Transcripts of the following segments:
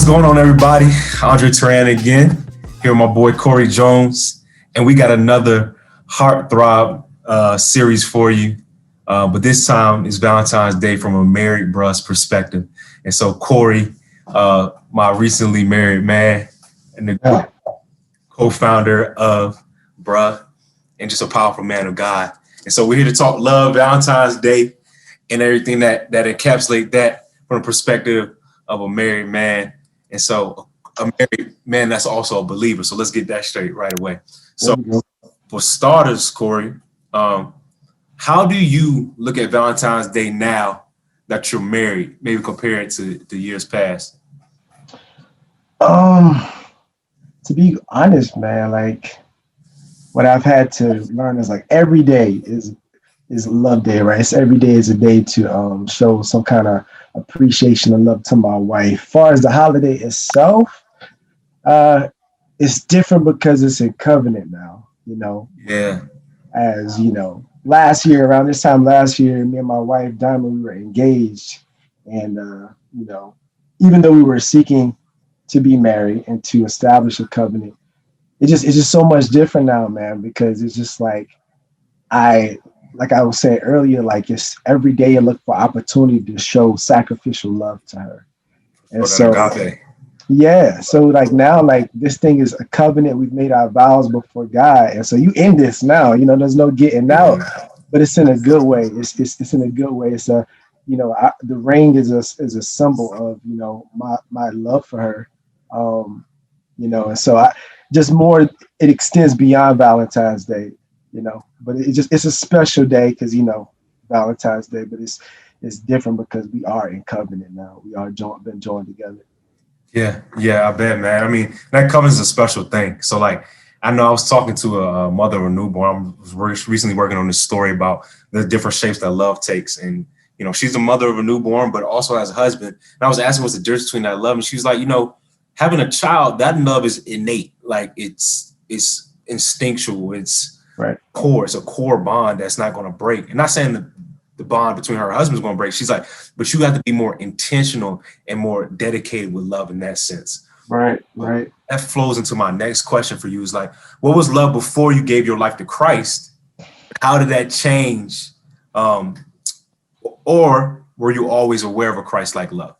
What's going on, everybody? Andre Toran again, here with my boy Corey Jones, and we got another Hearthrob series for you. But this time is Valentine's Day from a married bruh's perspective. And so Corey, my recently married man and the co-founder of Bruh, and just a powerful man of God. And so we're here to talk love, Valentine's Day, and everything that encapsulate that from the perspective of a married man. And so a married man that's also a believer. So let's get that straight right away. So for starters, Corey, how do you look at Valentine's Day now that you're married, maybe compare it to the years past? To be honest, man, like what I've had to learn is like every day is love day, right? It's every day is a day to show some kind of appreciation and love to my wife. As far as the holiday itself, it's different because it's in covenant now, you know. Yeah. As you know, around this time last year, me and my wife Diamond, we were engaged, and you know, even though we were seeking to be married and to establish a covenant, it's just so much different now, man, because it's just like I was saying earlier, like it's every day I look for opportunity to show sacrificial love to her. And so like now, like this thing is a covenant. We've made our vows before God. And so you end this now, you know, there's no getting out, but it's in a good way. It's in a good way. It's a, you know, the ring is a symbol of, you know, my love for her. You know, and so it extends beyond Valentine's Day, you know, but it's a special day because, you know, Valentine's Day, but it's different because we are in covenant now. We are been joined together. Yeah, I bet, man. I mean, that covenant is a special thing. So like, I know I was talking to a mother of a newborn. I was recently working on this story about the different shapes that love takes. And, you know, she's the mother of a newborn, but also has a husband. And I was asking what's the difference between that love. And she was like, you know, having a child, that love is innate. Like it's instinctual. It's right. Core. It's a core bond that's not going to break. And not saying that the bond between her and her husband is going to break. She's like, but you have to be more intentional and more dedicated with love in that sense. Right. That flows into my next question for you is like, what was love before you gave your life to Christ? How did that change? Or were you always aware of a Christ-like love?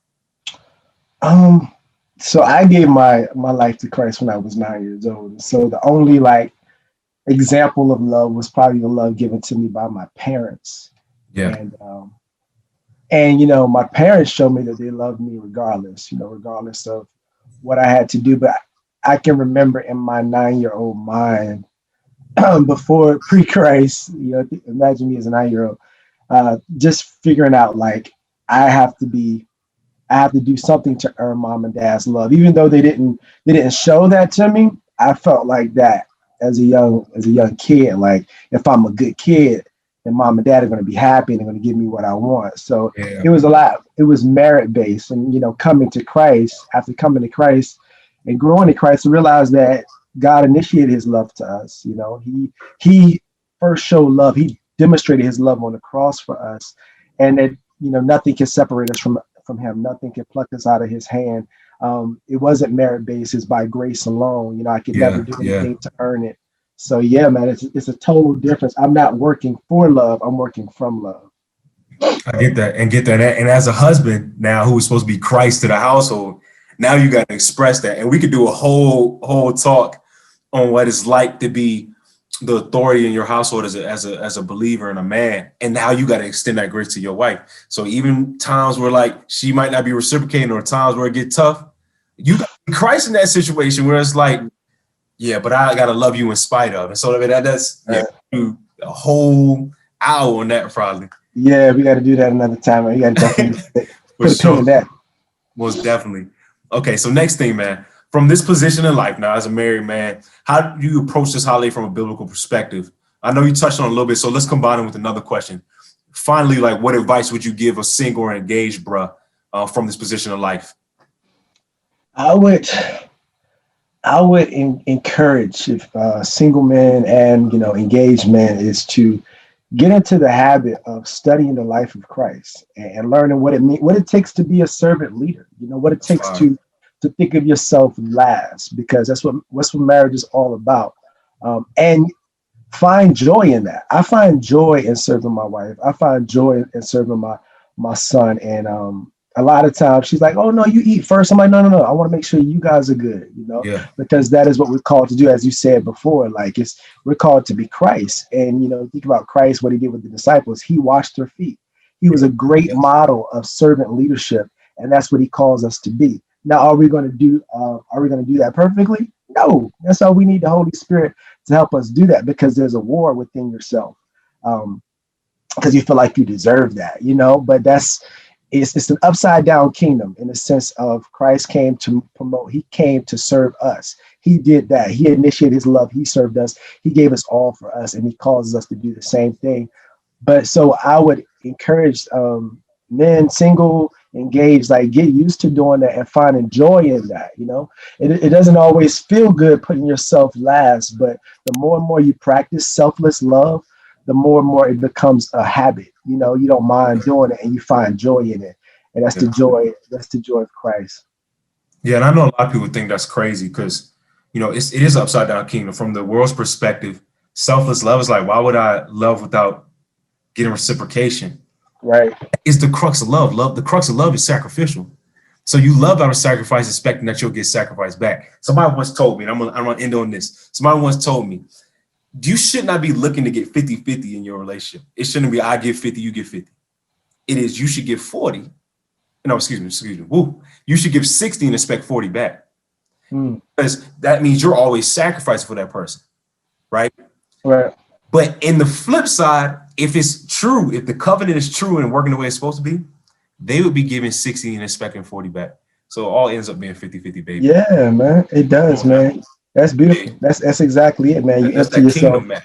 So I gave my life to Christ when I was 9 years old. So the only like example of love was probably the love given to me by my parents. Yeah. And you know, my parents showed me that they loved me regardless, you know, regardless of what I had to do. But I can remember in my 9-year-old mind, before pre-Christ, you know, imagine me as a 9-year-old, just figuring out like I have to do something to earn mom and dad's love. Even though they didn't show that to me, I felt like that as a young kid. Like if I'm a good kid, then mom and dad are going to be happy and they're going to give me what I want. So It was merit based. And, you know, after coming to Christ and growing in Christ, I realized that God initiated his love to us. You know, he first showed love. He demonstrated his love on the cross for us, and that, you know, nothing can separate us from him. Nothing can pluck us out of his hand. It wasn't merit based. It's by grace alone. You know, I could never do anything to earn it. So yeah, man, it's a total difference. I'm not working for love. I'm working from love. I get that. And as a husband now who's supposed to be Christ to the household, now you got to express that. And we could do a whole talk on what it's like to be the authority in your household as a believer and a man, and now you got to extend that grace to your wife. So even times where like she might not be reciprocating, or times where it get tough, you got Christ in that situation where it's like, yeah, but I gotta love you in spite of. And so I mean, that's a whole hour on that probably. Yeah, we got to do that another time. We got to definitely put a pin in that. Most definitely. Okay, so next thing, man. From this position in life now as a married man, how do you approach this holiday from a biblical perspective? I know you touched on it a little bit, so let's combine it with another question. Finally, like what advice would you give a single or engaged bruh from this position of life? I would encourage if single men and, you know, engaged men is to get into the habit of studying the life of Christ and learning what it takes to be a servant leader. You know, what it takes to think of yourself last, because that's what marriage is all about. And find joy in that. I find joy in serving my wife. I find joy in serving my son. And a lot of times she's like, "Oh no, you eat first." I'm like, "No, no, no. I want to make sure you guys are good, Yeah. because that is what we're called to do, as you said before. Like we're called to be Christ. And think about Christ, what he did with the disciples. He washed their feet. He was a great model of servant leadership, and that's what he calls us to be. Now, are we going to do that perfectly? No. That's why we need the Holy Spirit to help us do that, because there's a war within yourself, because you feel like you deserve that, but it's an upside down kingdom, in the sense of Christ came to promote. He came to serve us. He did that. He initiated his love. He served us. He gave us all for us, and he causes us to do the same thing. But so I would encourage men, single, engaged, like, get used to doing that and finding joy in that. It doesn't always feel good putting yourself last, but the more and more you practice selfless love, the more and more it becomes a habit. You don't mind doing it, and you find joy in it. And that's the joy. That's the joy of Christ. Yeah, and I know a lot of people think that's crazy because, it is upside down kingdom from the world's perspective. Selfless love is like, why would I love without getting reciprocation? Right. It's the crux of love. The crux of love is sacrificial. So you love out of sacrifice, expecting that you'll get sacrificed back. Somebody once told me, and I'm gonna end on this. Somebody once told me, you should not be looking to get 50-50 in your relationship. It shouldn't be I give 50, you give 50. It is you should give 40. No, excuse me. Woo. You should give 60 and expect 40 back. Because that means you're always sacrificing for that person, right? Right. But in the flip side, if it's true, if the covenant is true and working the way it's supposed to be, they would be giving 60 and expecting 40 back. So it all ends up being 50-50, baby. Yeah, man. It does, man. That's beautiful. That's exactly it, man. You That's empty that yourself. kingdom,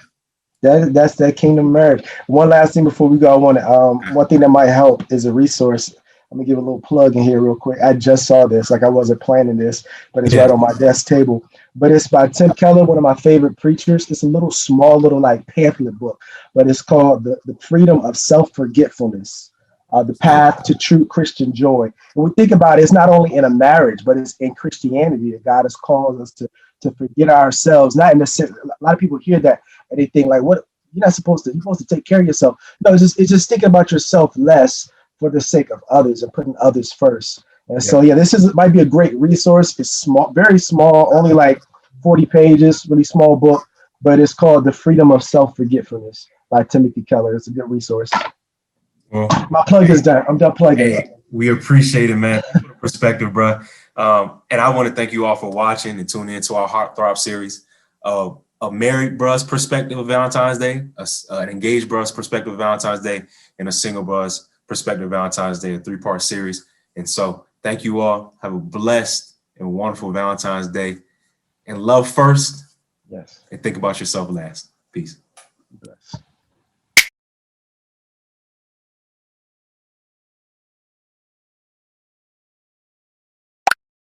man. That's that kingdom marriage. One last thing before we go, I want to one thing that might help is a resource. Let me give a little plug in here real quick. I just saw this, like I wasn't planning this, but it's right on my desk table. But it's by Tim Keller, one of my favorite preachers. It's a little small, like pamphlet book, but it's called the Freedom of Self-Forgetfulness, the Path to True Christian Joy. When we think about it, it's not only in a marriage, but it's in Christianity that God has called us to forget ourselves. Not in the sense, a lot of people hear that and they think like, what, you're not supposed to, you're supposed to take care of yourself. No, it's just thinking about yourself less for the sake of others and putting others first. And so, this might be a great resource. It's small, very small, only like 40 pages, really small book, but it's called The Freedom of Self-Forgetfulness by Timothy Keller. It's a good resource. Well, my plug is done. I'm done plugging. We appreciate it, man. Perspective, bro. And I want to thank you all for watching and tuning into our Hearthrob series. A married bruh's perspective of Valentine's Day, an engaged bruh's perspective of Valentine's Day, and a single bruh's perspective of Valentine's Day, a 3-part series. And so thank you all. Have a blessed and wonderful Valentine's Day. And love first. Yes. And think about yourself last. Peace. Bless.